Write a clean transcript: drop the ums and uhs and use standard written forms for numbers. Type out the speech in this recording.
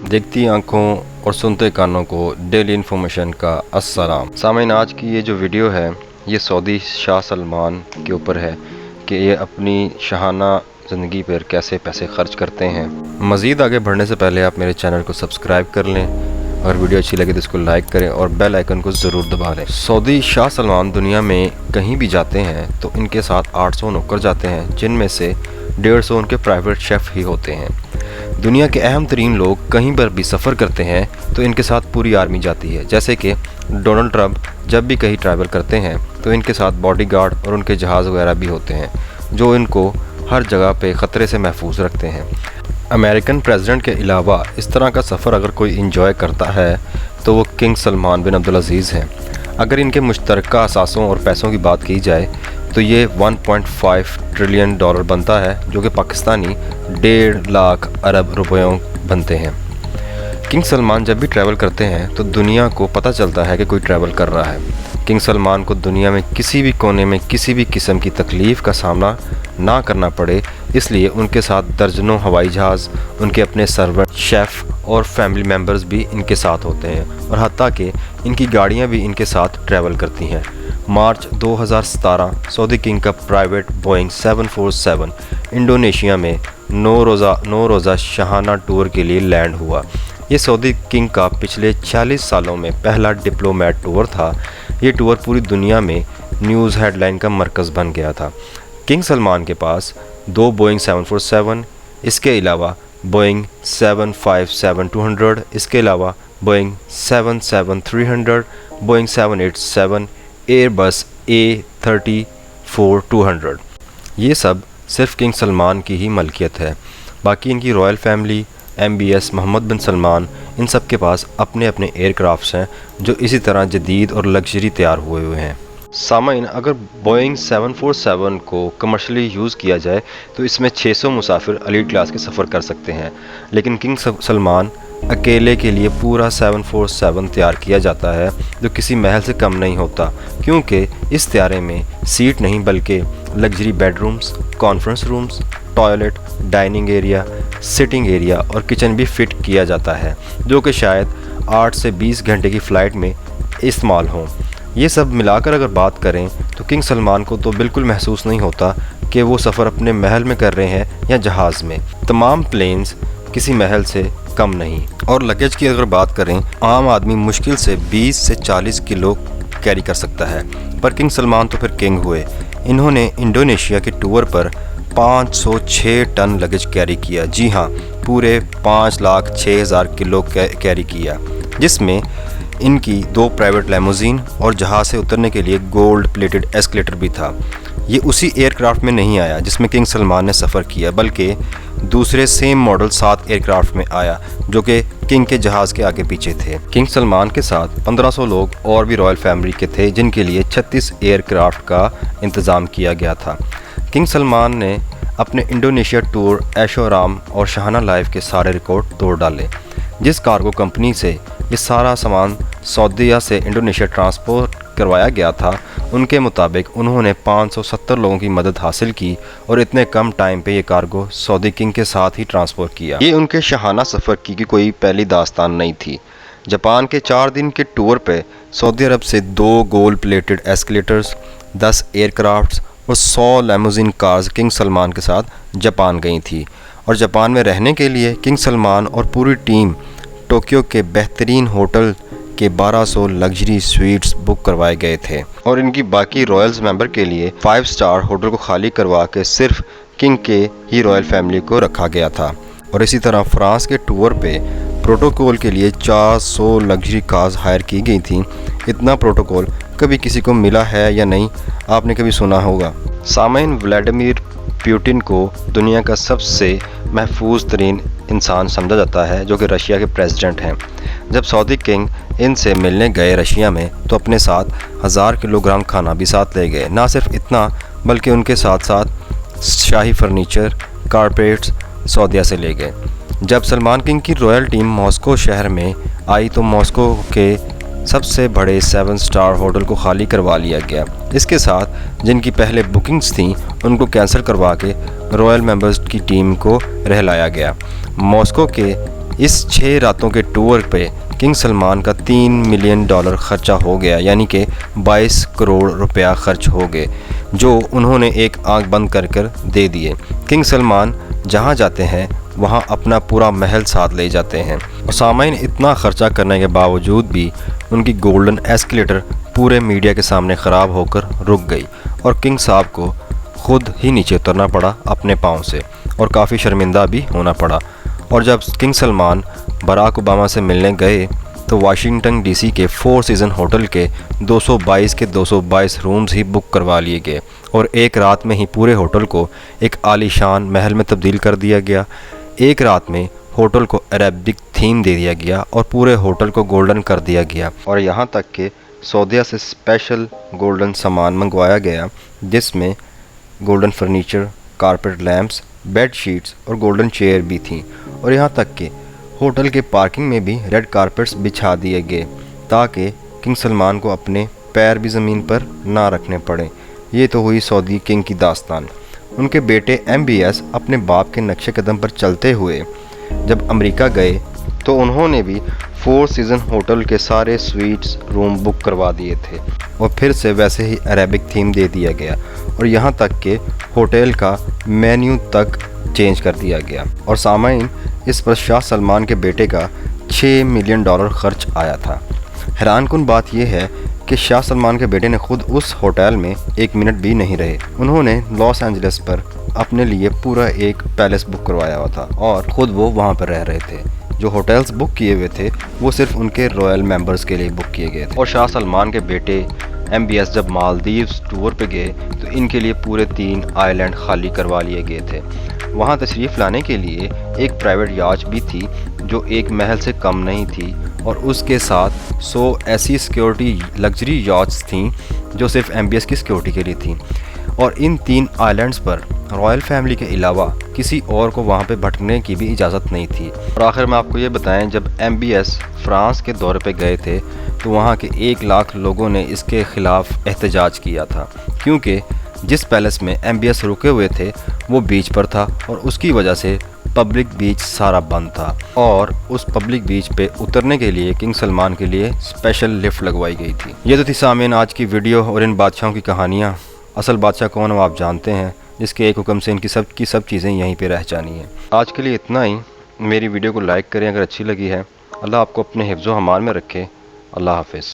देखती आंखों और सुनते कानों को डेली इन्फॉर्मेशन का अस्सलाम। सामीन, आज की ये जो वीडियो है ये सऊदी शाह सलमान के ऊपर है कि ये अपनी शाहाना ज़िंदगी पर कैसे पैसे खर्च करते हैं। मज़ीद आगे बढ़ने से पहले आप मेरे चैनल को सब्सक्राइब कर लें, अगर वीडियो अच्छी लगे तो इसको लाइक करें और बेल आइकन को ज़रूर दबा लें। सऊदी शाह सलमान दुनिया में कहीं भी जाते हैं तो इनके साथ 800 नौकर जाते हैं, जिनमें से 150 उनके प्राइवेट शेफ़ ही होते हैं। दुनिया के अहम तरीन लोग कहीं पर भी सफ़र करते हैं तो इनके साथ पूरी आर्मी जाती है। जैसे कि डोनाल्ड ट्रंप जब भी कहीं ट्रैवल करते हैं तो इनके साथ बॉडीगार्ड और उनके जहाज़ वगैरह भी होते हैं जो इनको हर जगह पे ख़तरे से महफूज रखते हैं। अमेरिकन प्रेसिडेंट के अलावा इस तरह का सफ़र अगर कोई इंजॉय करता है तो वो किंग सलमान बिन अब्दुल अज़ीज़ हैं। अगर इनके मुश्तरका असासों और पैसों की बात की जाए तो ये 1.5 ट्रिलियन डॉलर बनता है, जो कि पाकिस्तानी 1.5 लाख अरब रुपयों बनते हैं। किंग सलमान जब भी ट्रैवल करते हैं तो दुनिया को पता चलता है कि कोई ट्रैवल कर रहा है। किंग सलमान को दुनिया में किसी भी कोने में किसी भी किस्म की तकलीफ़ का सामना ना करना पड़े, इसलिए उनके साथ दर्जनों हवाई जहाज़, उनके अपने सर्वेंट, शेफ़ और फैमिली मेम्बर्स भी इनके साथ होते हैं और हत्ता कि इनकी गाड़ियाँ भी इनके साथ ट्रैवल करती हैं। मार्च 2017 सऊदी किंग का प्राइवेट बोइंग 747 इंडोनेशिया में 9 रोज़ा शाहाना टूर के लिए लैंड हुआ। ये सऊदी किंग का पिछले 46 सालों में पहला डिप्लोमेट टूर था। ये टूर पूरी दुनिया में न्यूज़ हेडलाइन का मरकज़ बन गया था। किंग सलमान के पास 2 बोइंग 747, इसके अलावा बोइंग 757-200, इसके अलावा बोइंग 77300, बोइंग 787, एयरबस A340-200। ये सब सिर्फ किंग सलमान की ही मलकियत है। बाकी इनकी रॉयल फैमिली, MBS मोहम्मद बिन सलमान, इन सब के पास अपने अपने एयरक्राफ्ट्स हैं जो इसी तरह जदीद और लग्जरी तैयार हुए हैं। सामाइन, अगर बोइंग 747 को कमर्शली यूज़ किया जाए तो इसमें 600 मुसाफिर एलीट क्लास के सफ़र कर सकते हैं, लेकिन किंग सलमान अकेले के लिए पूरा 747 तैयार किया जाता है जो किसी महल से कम नहीं होता, क्योंकि इस तैयारे में सीट नहीं बल्कि luxury bedrooms, conference rooms, toilet, dining area, sitting area और किचन भी फिट किया जाता है, जो कि शायद 8 से 20 घंटे की फ़्लाइट में इस्तेमाल हों। ये सब मिलाकर अगर बात करें तो किंग सलमान को तो बिल्कुल महसूस नहीं होता कि वो सफ़र अपने महल में कर रहे हैं या जहाज़ में। तमाम प्लेन्स किसी महल से कम नहीं। और लगेज की अगर बात करें, आम आदमी मुश्किल से 20 से 40 किलो कैरी कर सकता है, पर किंग सलमान तो फिर किंग हुए। इन्होंने इंडोनेशिया के टूर पर 506 टन लगेज कैरी किया। जी हाँ, पूरे 5,06,000 किलो कैरी किया, जिसमें इनकी 2 प्राइवेट लैमोजीन और जहाज़ से उतरने के लिए गोल्ड प्लेटेड एस्केलेटर भी था। ये उसी एयरक्राफ्ट में नहीं आया जिसमें किंग सलमान ने सफ़र किया, बल्कि दूसरे सेम मॉडल 7 एयरक्राफ्ट में आया जो कि किंग के जहाज़ के आगे पीछे थे। किंग सलमान के साथ 1500 लोग और भी रॉयल फैमिली के थे, जिनके लिए 36 एयरक्राफ्ट का इंतज़ाम किया गया था। किंग सलमान ने अपने इंडोनेशिया टूर ऐशो आराम और शाहाना लाइफ के सारे रिकॉर्ड तोड़ डाले। जिस कार्गो कंपनी से ये सारा सामान सऊदीया से इंडोनेशिया ट्रांसपोर्ट करवाया गया था, उनके मुताबिक उन्होंने 570 लोगों की मदद हासिल की और इतने कम टाइम पे ये कार्गो सऊदी किंग के साथ ही ट्रांसपोर्ट किया। ये उनके शाहाना सफ़र की कोई पहली दास्तान नहीं थी। जापान के 4 दिन के टूर पे सऊदी अरब से 2 गोल्ड प्लेटेड एस्केलेटर्स, 10 एयरक्राफ्ट्स और 100 लैमोजीन कार्स किंग सलमान के साथ जापान गई थी। और जापान में रहने के लिए किंग सलमान और पूरी टीम टोक्यो के बेहतरीन होटल के 1200 लग्जरी स्वीट्स बुक करवाए गए थे और इनकी बाकी रॉयल्स मेंबर के लिए 5 स्टार होटल को खाली करवा के सिर्फ किंग के ही रॉयल फैमिली को रखा गया था। और इसी तरह फ्रांस के टूर पे प्रोटोकॉल के लिए 400 लग्जरी कार्स हायर की गई थी। इतना प्रोटोकॉल कभी किसी को मिला है या नहीं, आपने कभी सुना होगा। सामाइन, व्लादिमीर पुतिन को दुनिया का सबसे महफूज तरीन इंसान समझा जाता है, जो कि रशिया के प्रेसिडेंट हैं। जब सऊदी किंग इनसे मिलने गए रशिया में तो अपने साथ 1000 किलोग्राम खाना भी साथ ले गए। ना सिर्फ इतना बल्कि उनके साथ साथ शाही फर्नीचर, कारपेट्स सऊदीया से ले गए। जब सलमान किंग की रॉयल टीम मॉस्को शहर में आई तो मॉस्को के सबसे बड़े 7 स्टार होटल को खाली करवा लिया गया। इसके साथ जिनकी पहले बुकिंग्स थीं उनको कैंसिल करवा के रॉयल मेंबर्स की टीम को रहलाया गया। मॉस्को के اس 6 راتوں کے ٹور پہ کنگ سلمان کا $3 ملین خرچہ ہو گیا، یعنی کہ 22 کروڑ روپیہ خرچ ہو گئے، جو انہوں نے ایک آنکھ بند کر دے دیے۔ کنگ سلمان جہاں جاتے ہیں وہاں اپنا پورا محل ساتھ لے جاتے ہیں، اور سامعین اتنا خرچہ کرنے کے باوجود بھی ان کی گولڈن ایسکیلیٹر پورے میڈیا کے سامنے خراب ہو کر رک گئی، اور کنگ صاحب کو خود ہی نیچے اترنا پڑا اپنے پاؤں سے، اور کافی شرمندہ بھی ہونا پڑا۔ اور جب کنگ سلمان براک اوباما سے ملنے گئے تو واشنگٹن ڈی سی کے 4 سیزن ہوٹل کے 222 رومز ہی بک کروا لیے گئے، اور ایک رات میں ہی پورے ہوٹل کو ایک عالی شان محل میں تبدیل کر دیا گیا۔ ایک رات میں ہوٹل کو عربک تھیم دے دیا گیا اور پورے ہوٹل کو گولڈن کر دیا گیا، اور یہاں تک کہ سعودیہ سے اسپیشل گولڈن سامان منگوایا گیا، جس میں golden furniture, carpet lamps, bed sheets اور گولڈن چیئر بھی تھیں، اور یہاں تک کہ ہوٹل کے پارکنگ میں بھی ریڈ کارپیٹس بچھا دیے گئے تاکہ کنگ سلمان کو اپنے پیر بھی زمین پر نہ رکھنے پڑے۔ یہ تو ہوئی سعودی کنگ کی داستان۔ ان کے بیٹے MBS اپنے باپ کے نقش قدم پر چلتے ہوئے جب امریکہ گئے تو انہوں نے بھی 4 سیزن ہوٹل کے سارے سویٹس روم بک کروا دیے تھے، اور پھر سے ویسے ہی عربک تھیم دے دیا گیا، اور یہاں تک کہ ہوٹل کا مینیو تک چینج کر دیا گیا۔ اور سامعین، اس پر شاہ سلمان کے بیٹے کا $6 ملین خرچ آیا تھا۔ حیران کن بات یہ ہے کہ شاہ سلمان کے بیٹے نے خود اس ہوٹل میں 1 منٹ بھی نہیں رہے۔ انہوں نے لاس اینجلس پر اپنے لیے پورا ایک پیلس بک کروایا ہوا تھا، اور خود وہ وہاں پر رہ رہے تھے۔ جو ہوٹلز بک کیے ہوئے تھے وہ صرف ان کے رائل ممبرز کے لیے بک کیے گئے تھے۔ اور شاہ سلمان کے بیٹے MBS جب مالدیوز ٹور پہ گئے تو ان کے لیے پورے 3 آئی لینڈ خالی کروا لیے گئے تھے۔ وہاں تشریف لانے کے لیے ایک پرائیویٹ یاچ بھی تھی جو ایک محل سے کم نہیں تھی، اور اس کے ساتھ 100 ایسی سیکیورٹی لگژری یاچز تھیں جو صرف MBS کی سیکیورٹی کے لیے تھیں، اور ان 3 آئی لینڈز پر رائل فیملی کے علاوہ کسی اور کو وہاں پہ بھٹکنے کی بھی اجازت نہیں تھی۔ اور آخر میں آپ کو یہ بتائیں، جب MBS فرانس کے دورے پہ گئے تھے تو وہاں کے 1 لاکھ لوگوں نے اس کے خلاف احتجاج کیا تھا، کیونکہ جس پیلس میں MBS رکے ہوئے تھے وہ بیچ پر تھا، اور اس کی وجہ سے پبلک بیچ سارا بند تھا، اور اس پبلک بیچ پہ اترنے کے لیے کنگ سلمان کے لیے اسپیشل لفٹ لگوائی گئی تھی۔ یہ تو تھی سامعین آج کی ویڈیو اور ان بادشاہوں کی کہانیاں۔ اصل بادشاہ کون وہ آپ جانتے ہیں، جس کے ایک حکم سے ان کی سب چیزیں یہیں پہ رہ جانی ہیں۔ آج کے لیے اتنا ہی۔ میری ویڈیو کو لائک کریں اگر اچھی لگی ہے۔ اللہ آپ کو اپنے حفظ و امان میں رکھے۔ اللہ حافظ۔